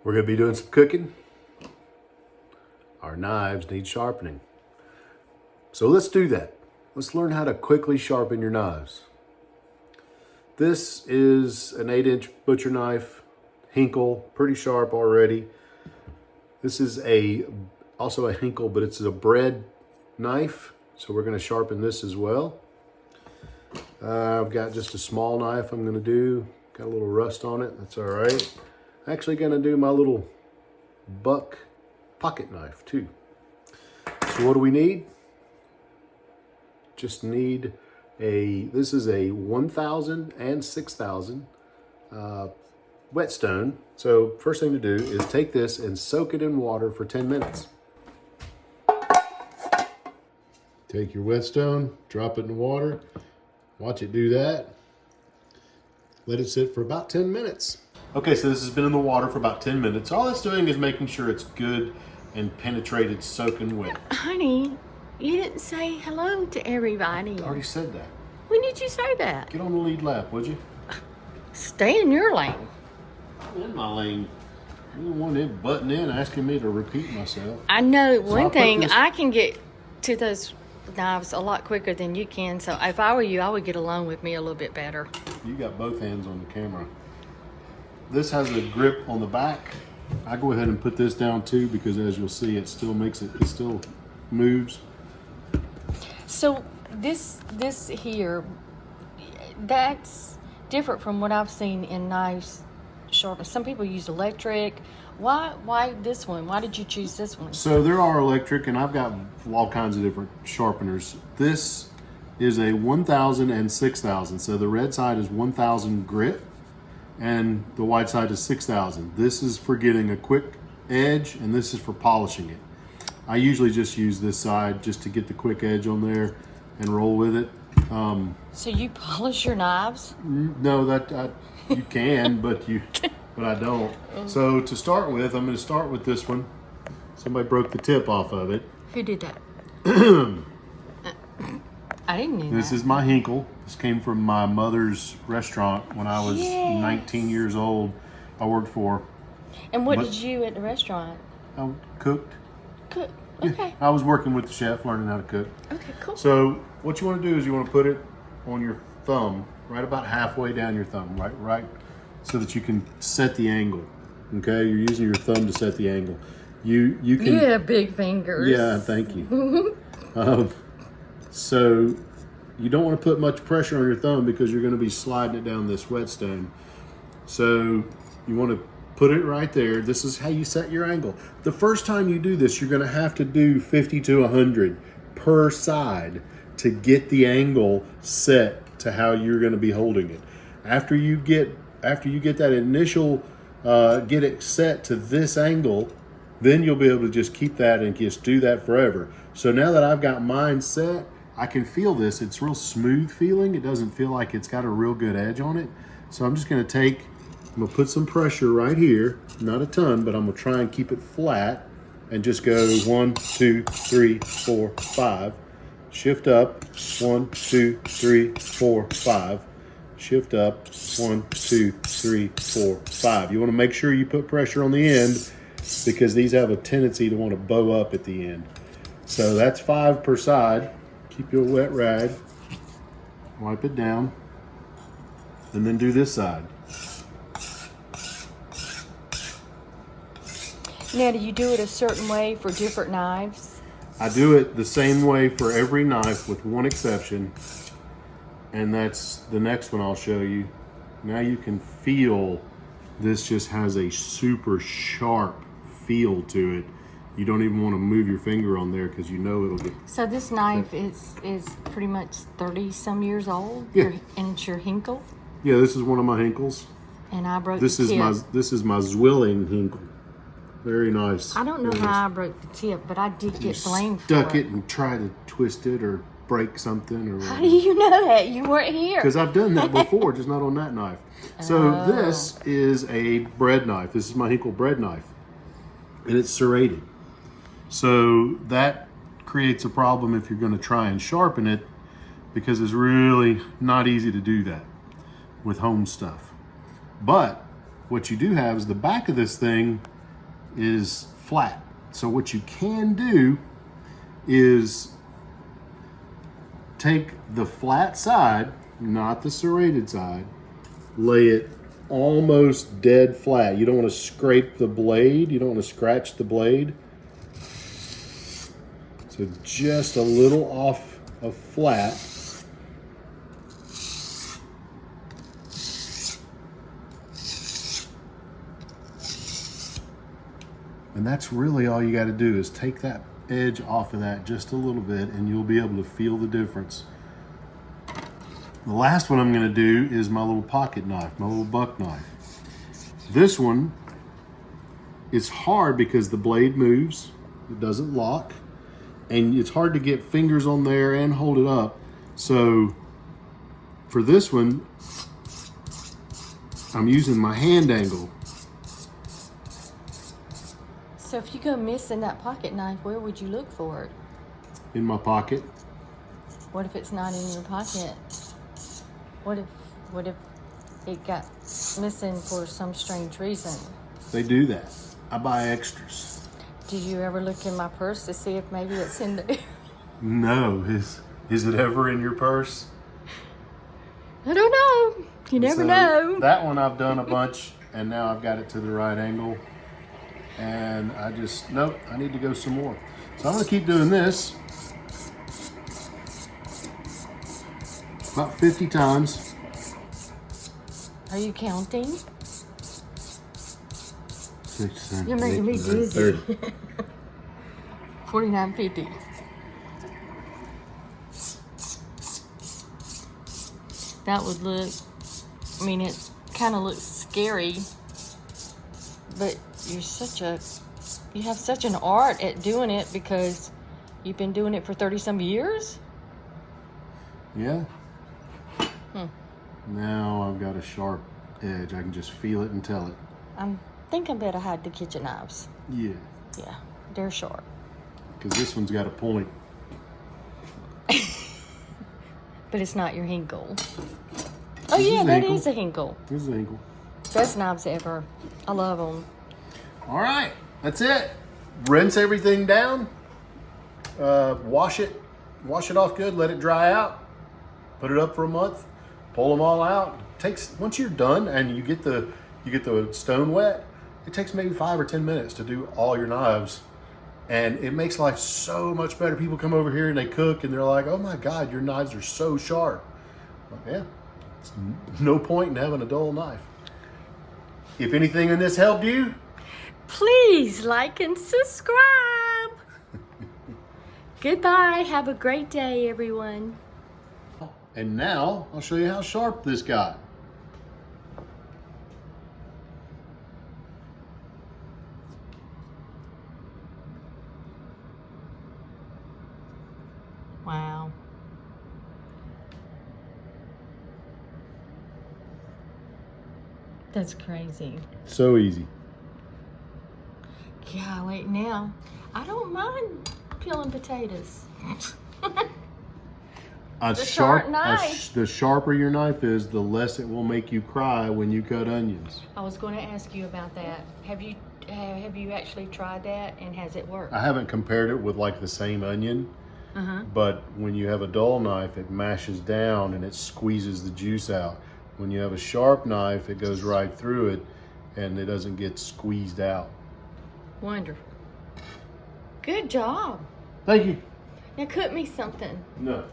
We're going to be doing some cooking. Our knives need sharpening. So let's do that. Let's learn how to quickly sharpen your knives. This is an 8-inch butcher knife, Hinkle, pretty sharp already. This is also a Hinkle, but it's a bread knife. So we're going to sharpen this as well. I've got just a small knife I'm going to do. Got a little rust on it, that's all right. Actually going to do my little buck pocket knife too. So what do we need? Just need this is a 1000 and 6000 whetstone. So first thing to do is take this and soak it in water for 10 minutes. Take your whetstone, drop it in the water, watch it do that. Let it sit for about 10 minutes. Okay, so this has been in the water for about 10 minutes. All it's doing is making sure it's good and penetrated, soaking wet. Honey, you didn't say hello to everybody. I already said that. When did you say that? Get on the lead lap, would you? Stay in your lane. I'm in my lane. You don't want it butting in, asking me to repeat myself. I know So one thing, I can get to those knives a lot quicker than you can. So if I were you, I would get along with me a little bit better. You got both hands on the camera. This has a grip on the back. I go ahead and put this down too because as you'll see, it still moves. So this here, that's different from what I've seen in knives sharpened. Some people use electric. Why this one? Why did you choose this one? So there are electric, and I've got all kinds of different sharpeners. This is a 1000 and 6000. So the red side is 1000 grit, and the white side is 6000. This is for getting a quick edge, and this is for polishing it. I usually just use this side just to get the quick edge on there and roll with it. So you polish your knives? No, you can, but I don't. So to start with, I'm going to start with this one. Somebody broke the tip off of it. Who did that? I didn't know This is my Hinkle. This came from my mother's restaurant when I was 19 years old. I worked for. And what did you at the restaurant? I cooked. Cook. Okay. Yeah, I was working with the chef, learning how to cook. Okay, cool. So what you want to do is you want to put it on your thumb, right about halfway down your thumb, right, so that you can set the angle. Okay, you're using your thumb to set the angle. You can. You have big fingers. Yeah, thank you. So you don't want to put much pressure on your thumb because you're going to be sliding it down this whetstone. So you want to put it right there. This is how you set your angle. The first time you do this, you're going to have to do 50 to 100 per side to get the angle set to how you're going to be holding it. After you get that initial get it set to this angle, then you'll be able to just keep that and just do that forever. So now that I've got mine set, I can feel this. It's real smooth feeling. It doesn't feel like it's got a real good edge on it. So I'm just going to I'm going to put some pressure right here, not a ton, but I'm going to try and keep it flat and just go 1, 2, 3, 4, 5. Shift up, 1, 2, 3, 4, 5. Shift up, 1, 2, 3, 4, 5. You want to make sure you put pressure on the end because these have a tendency to want to bow up at the end. So that's 5 per side. Keep your wet rag, wipe it down, and then do this side. Now, do you do it a certain way for different knives? I do it the same way for every knife with one exception, and that's the next one I'll show you. Now you can feel this just has a super sharp feel to it. You don't even want to move your finger on there because you know it'll get... So this knife is pretty much 30-some years old? Yeah. And it's your Hinkle? Yeah, this is one of my Hinkles. And I broke this the tip. This is my Zwilling Hinkle. Very nice. I don't know how I broke the tip, but I did get blamed for it. Stuck it and tried to twist it or break something or whatever. How do you know that? You weren't here. Because I've done that before, just not on that knife. So this is a bread knife. This is my Hinkle bread knife. And it's serrated. So that creates a problem if you're going to try and sharpen it because it's really not easy to do that with home stuff. But what you do have is the back of this thing is flat. So what you can do is take the flat side, not the serrated side, lay it almost dead flat. You don't want to scrape the blade. You don't want to scratch the blade. So just a little off of flat. And that's really all you got to do is take that edge off of that just a little bit and you'll be able to feel the difference. The last one I'm going to do is my little pocket knife, my little buck knife. This one is hard because the blade moves, it doesn't lock, and it's hard to get fingers on there and hold it up. So for this one, I'm using my hand angle. So if you go missing that pocket knife, where would you look for it? In my pocket. What if it's not in your pocket? What if it got missing for some strange reason? They do that. I buy extras. Did you ever look in my purse to see if maybe it's in there? No. Is it ever in your purse? I don't know. You never know. That one I've done a bunch, and now I've got it to the right angle. And I just, nope, I need to go some more. So I'm going to keep doing this about 50 times. Are you counting? 6, 7, You're making 8, me 9, dizzy. 30. 49.50. That would look, I mean, it kind of looks scary, but you have such an art at doing it because you've been doing it for 30 some years? Yeah. Now I've got a sharp edge. I can just feel it and tell it. I think I better hide the kitchen knives. Yeah. Yeah, they're sharp. Because this one's got a point. But it's not your hinkle. Oh yeah, that is a hinkle. This is a hinkle. Best knives ever. I love them. All right, that's it. Rinse everything down. Wash it off good. Let it dry out. Put it up for a month. Pull them all out. Once you're done and you get the stone wet, it takes maybe 5 or 10 minutes to do all your knives, and it makes life so much better. People come over here and they cook and they're like, "Oh my God, your knives are so sharp." I'm like, yeah, it's no point in having a dull knife. If anything in this helped you, please like and subscribe. Goodbye. Have a great day, everyone. and now I'll show you how sharp this got. Wow. That's crazy. So easy. Yeah, wait, now, I don't mind peeling potatoes. Sharp knife. The sharper your knife is, the less it will make you cry when you cut onions. I was going to ask you about that. Have you actually tried that, and has it worked? I haven't compared it with like the same onion, but when you have a dull knife, it mashes down and it squeezes the juice out. When you have a sharp knife, it goes right through it and it doesn't get squeezed out. Wonderful. Good job. Thank you. Now cook me something. No.